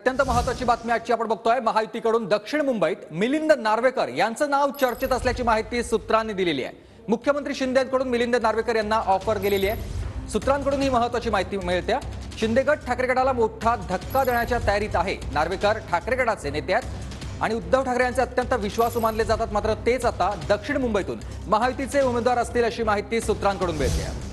अत्यंत महत्त्वाची बातमी आजची आपण बघतोय। महायुतीकडून दक्षिण मुंबईत मिलिंद नार्वेकर यांचं नाव चर्चेत असल्याची माहिती सूत्रांनी दिलेली आहे। मुख्यमंत्री शिंदेंकडून मिलिंद नार्वेकर यांना ऑफर गेलेली आहे। सूत्रांकडून ही महत्त्वाची माहिती मिळते। शिंदे गट ठाकरे गटाला मोठा धक्का देण्याच्या तयारीत आहे। नार्वेकर ठाकरे गटाचे नेते आहेत आणि उद्धव ठाकरे यांचे अत्यंत विश्वासू मानले जातात। मात्र तेच आता दक्षिण मुंबईतून महायुतीचे उमेदवार असतील अशी माहिती सूत्रांकडून मिळते।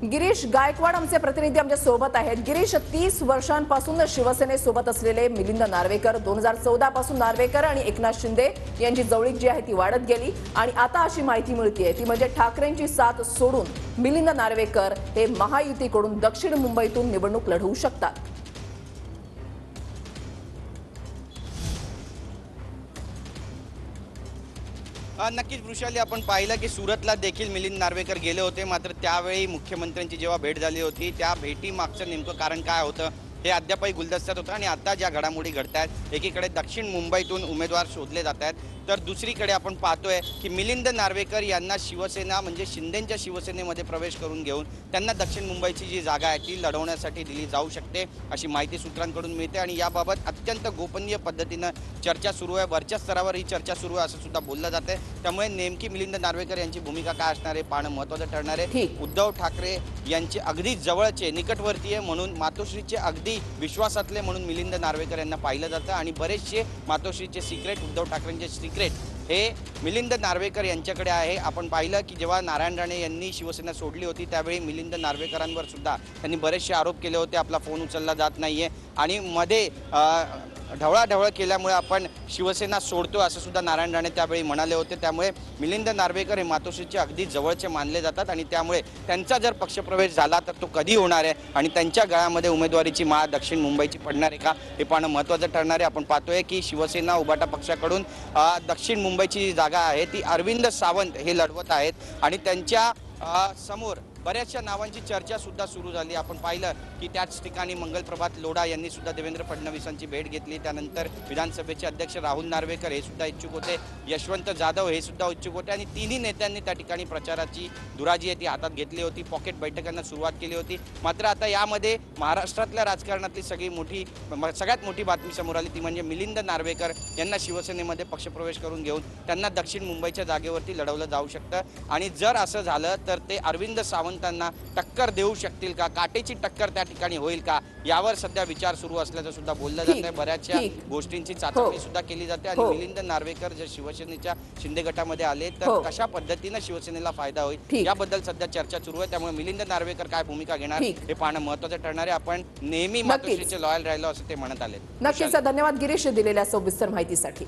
गिरीश गायकवाड आमचे प्रतिनिधी आमच्या सोबत आहेत। गिरीश, 30 वर्षांपासून शिवसेनेसोबत असलेले मिलिंद नार्वेकर 2014 पासून नार्वेकर आणि एकनाथ शिंदे यांची जवळीक जी आहे ती वाढत गेली आणि आता अशी माहिती मिळते ती म्हणजे ठाकरेंची साथ सोडून मिलिंद नार्वेकर हे महायुतीकडून दक्षिण मुंबईतून निवडणूक लढवू शकतात। नक्कीच वृषाली, आपण पाहिलं की सुरतला देखील मिलिंद नार्वेकर गेले होते। मात्र त्यावेळी मुख्यमंत्र्यांची जेव्हा भेट झाली होती त्या भेटीमागचं नेमकं कारण काय होतं हे अद्यापही गुलदस्त्यात होतं। आणि आता ज्या घडामोडी घडतायत, एकीकडे दक्षिण मुंबईतून उमेदवार शोधले जात आहेत, तर दुसरीकडे आपण पाहतोय की मिलिंद नार्वेकर यांना शिवसेना म्हणजे शिंदेंच्या शिवसेनेमध्ये प्रवेश करून घेऊन त्यांना दक्षिण मुंबईची जी जागा आहे ती लढवण्यासाठी दिली जाऊ शकते अशी माहिती सूत्रांकडून मिळते। आणि याबाबत अत्यंत गोपनीय पद्धतीनं चर्चा सुरू आहे। वरच्या स्तरावर ही चर्चा सुरू आहे असं सुद्धा बोललं जाते। त्यामुळे नेमकी मिलिंद नार्वेकर यांची भूमिका काय असणार आहे पाहणं महत्त्वाचं ठरणार आहे। उद्धव ठाकरे यांचे अगदी जवळचे निकटवर्तीय म्हणून मातोश्रीचे अगदी विश्वासातले म्हणून मिलिंद नार्वेकर यांना पाहिलं जातं आणि बरेचसे मातोश्रीचे सिक्रेट, उद्धव ठाकरेंचे सिक्रेट हे मिलिंद नार्वेकर यांच्याकडे आहे। आपण पाहिलं की जेव्हा नारायण राणे यांनी शिवसेना सोडली होती त्यावेळी मिलिंद नार्वेकरांवर सुद्धा त्यांनी बरेचसे आरोप केले होते। आपला फोन उचलला जात नाहीये आणि मध्ये ढवळाढवळ केल्यामुळे आपण शिवसेना सोडतो असं सुद्धा नारायण राणे त्यावेळी म्हणाले होते। त्यामुळे मिलिंद नार्वेकर हे मातोश्रीचे अगदी जवळचे मानले जातात आणि त्यामुळे त्यांचा जर पक्षप्रवेश झाला तर तो कधी होणार आहे आणि त्यांच्या गळ्यामध्ये उमेदवारीची माळ दक्षिण मुंबईची पडणार आहे का हे पाहणं महत्त्वाचं ठरणार आहे। आपण पाहतोय की शिवसेना उबाटा पक्षाकडून दक्षिण मुंबईची जी जागा आहे ती अरविंद सावंत हे लढवत आहेत आणि त्यांच्या समोर बऱ्याचशा नावांची चर्चा सुद्धा सुरू झाली। आपण पाहिलं की त्याच ठिकाणी मंगलप्रभात लोढा यांनी सुद्धा देवेंद्र फडणवीसांची भेट घेतली। त्यानंतर विधानसभेचे अध्यक्ष राहुल नार्वेकर हे सुद्धा इच्छुक होते, यशवंत जाधव हे सुद्धा इच्छुक होते आणि तिन्ही नेत्यांनी त्या ठिकाणी प्रचाराची धुराजी आहे ती हातात घेतली होती, पॉकेट बैठकांना सुरुवात केली होती। मात्र आता यामध्ये महाराष्ट्रातल्या राजकारणातली सगळ्यात मोठी बातमी समोर आली ती म्हणजे मिलिंद नार्वेकर यांना शिवसेनेमध्ये पक्षप्रवेश करून घेऊन त्यांना दक्षिण मुंबईच्या जागेवरती लढवलं जाऊ शकतं आणि जर असं झालं तर ते अरविंद सावंतांना टक्कर देऊ शकतील का, काटेची टक्कर त्या ठिकाणी होईल का, यावर सध्या विचार सुरू असल्याचं सुद्धा बोललं जात आहे। बऱ्याचशा गोष्टींची चाचपणी सुद्धा केली जाते आणि मिलिंद नार्वेकर जर शिवसेनेच्या शिंदे गटामध्ये आले तर कशा पद्धतीनं शिवसेनेला फायदा होईल याबद्दल सध्या चर्चा सुरू आहे। त्यामुळे मिलिंद नार्वेकर काय भूमिका घेणार हे पाहणं महत्त्वाचं ठरणार आहे। आपण नेहमी मातोश्रीचे लॉयल राहिलो असं ते म्हणत आले। नक्कीच धन्यवाद गिरीश दिलेल्या सविस्तर माहितीसाठी।